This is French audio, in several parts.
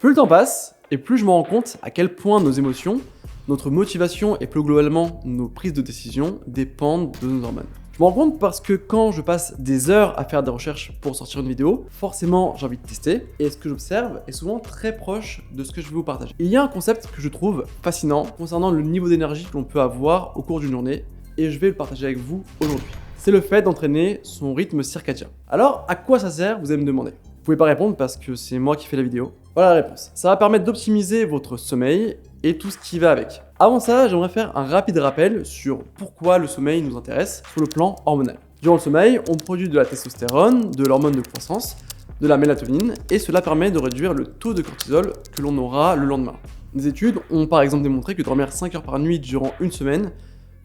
Plus le temps passe, et plus je me rends compte à quel point nos émotions, notre motivation et plus globalement nos prises de décision dépendent de nos hormones. Je me rends compte parce que quand je passe des heures à faire des recherches pour sortir une vidéo, forcément j'ai envie de tester, et ce que j'observe est souvent très proche de ce que je vais vous partager. Il y a un concept que je trouve fascinant concernant le niveau d'énergie que l'on peut avoir au cours d'une journée, et je vais le partager avec vous aujourd'hui. C'est le fait d'entraîner son rythme circadien. Alors, à quoi ça sert, vous allez me demander? Vous pouvez pas répondre parce que c'est moi qui fais la vidéo. Voilà la réponse. Ça va permettre d'optimiser votre sommeil et tout ce qui va avec. Avant ça, j'aimerais faire un rapide rappel sur pourquoi le sommeil nous intéresse sur le plan hormonal. Durant le sommeil, on produit de la testostérone, de l'hormone de croissance, de la mélatonine, et cela permet de réduire le taux de cortisol que l'on aura le lendemain. Des études ont par exemple démontré que dormir 5 heures par nuit durant une semaine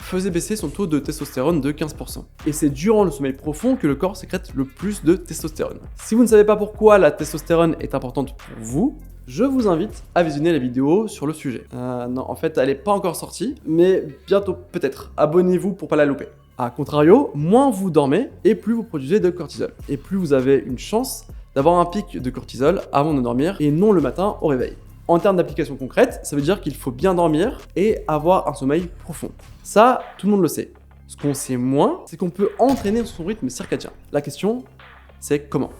faisait baisser son taux de testostérone de 15%. Et c'est durant le sommeil profond que le corps sécrète le plus de testostérone. Si vous ne savez pas pourquoi la testostérone est importante pour vous, je vous invite à visionner la vidéo sur le sujet. Non, en fait, elle n'est pas encore sortie, mais bientôt peut-être. Abonnez-vous pour pas la louper. A contrario, moins vous dormez et plus vous produisez de cortisol. Et plus vous avez une chance d'avoir un pic de cortisol avant de dormir et non le matin au réveil. En termes d'application concrète, ça veut dire qu'il faut bien dormir et avoir un sommeil profond. Ça, tout le monde le sait. Ce qu'on sait moins, c'est qu'on peut entraîner son rythme circadien. La question, c'est comment?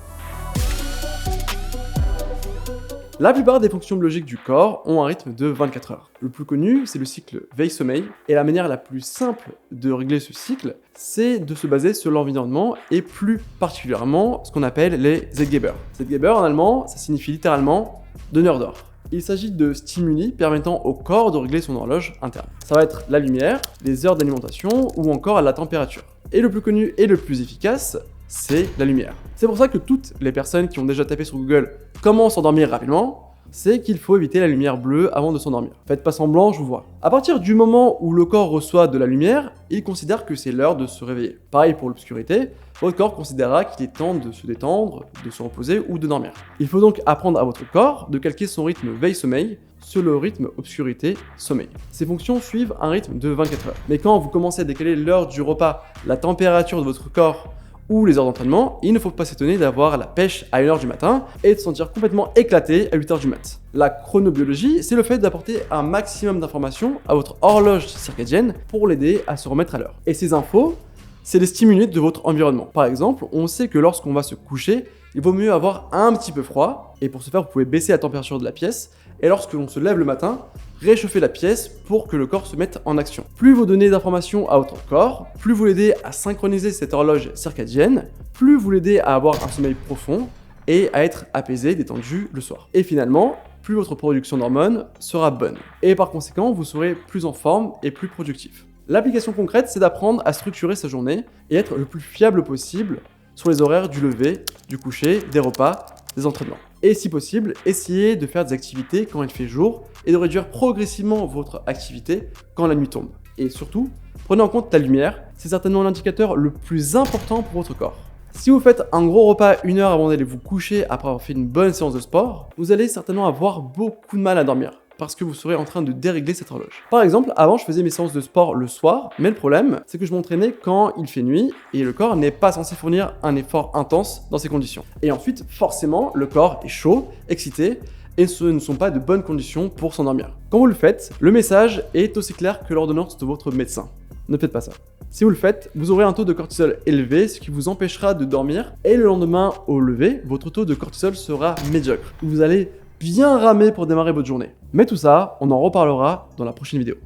La plupart des fonctions biologiques du corps ont un rythme de 24 heures. Le plus connu, c'est le cycle veille-sommeil, et la manière la plus simple de régler ce cycle, c'est de se baser sur l'environnement, et plus particulièrement ce qu'on appelle les Zeitgeber. Zeitgeber en allemand, ça signifie littéralement donneur d'ordre. Il s'agit de stimuli permettant au corps de régler son horloge interne. Ça va être la lumière, les heures d'alimentation ou encore la température. Et le plus connu et le plus efficace, c'est la lumière. C'est pour ça que toutes les personnes qui ont déjà tapé sur Google « Comment s'endormir rapidement ?» c'est qu'il faut éviter la lumière bleue avant de s'endormir. Faites pas semblant, je vous vois. À partir du moment où le corps reçoit de la lumière, il considère que c'est l'heure de se réveiller. Pareil pour l'obscurité, votre corps considérera qu'il est temps de se détendre, de se reposer ou de dormir. Il faut donc apprendre à votre corps de calquer son rythme veille-sommeil sur le rythme obscurité-sommeil. Ces fonctions suivent un rythme de 24 heures. Mais quand vous commencez à décaler l'heure du repas, la température de votre corps ou les heures d'entraînement, il ne faut pas s'étonner d'avoir la pêche à 1h du matin et de se sentir complètement éclaté à 8h du mat. La chronobiologie, c'est le fait d'apporter un maximum d'informations à votre horloge circadienne pour l'aider à se remettre à l'heure. Et ces infos, c'est les stimuli de votre environnement. Par exemple, on sait que lorsqu'on va se coucher, il vaut mieux avoir un petit peu froid, et pour ce faire, vous pouvez baisser la température de la pièce, et lorsque l'on se lève le matin, réchauffer la pièce pour que le corps se mette en action. Plus vous donnez d'informations à votre corps, plus vous l'aidez à synchroniser cette horloge circadienne, plus vous l'aidez à avoir un sommeil profond et à être apaisé, détendu le soir. Et finalement, plus votre production d'hormones sera bonne. Et par conséquent, vous serez plus en forme et plus productif. L'application concrète, c'est d'apprendre à structurer sa journée et être le plus fiable possible sur les horaires du lever, du coucher, des repas, des entraînements. Et si possible, essayez de faire des activités quand il fait jour et de réduire progressivement votre activité quand la nuit tombe. Et surtout, prenez en compte la lumière, c'est certainement l'indicateur le plus important pour votre corps. Si vous faites un gros repas 1 heure avant d'aller vous coucher après avoir fait une bonne séance de sport, vous allez certainement avoir beaucoup de mal à dormir, parce que vous serez en train de dérégler cette horloge. Par exemple, avant je faisais mes séances de sport le soir, mais le problème c'est que je m'entraînais quand il fait nuit et le corps n'est pas censé fournir un effort intense dans ces conditions. Et ensuite, forcément, le corps est chaud, excité, et ce ne sont pas de bonnes conditions pour s'endormir. Quand vous le faites, le message est aussi clair que l'ordonnance de votre médecin. Ne faites pas ça. Si vous le faites, vous aurez un taux de cortisol élevé, ce qui vous empêchera de dormir, et le lendemain au lever, votre taux de cortisol sera médiocre. Vous allez bien ramer pour démarrer votre journée. Mais tout ça, on en reparlera dans la prochaine vidéo.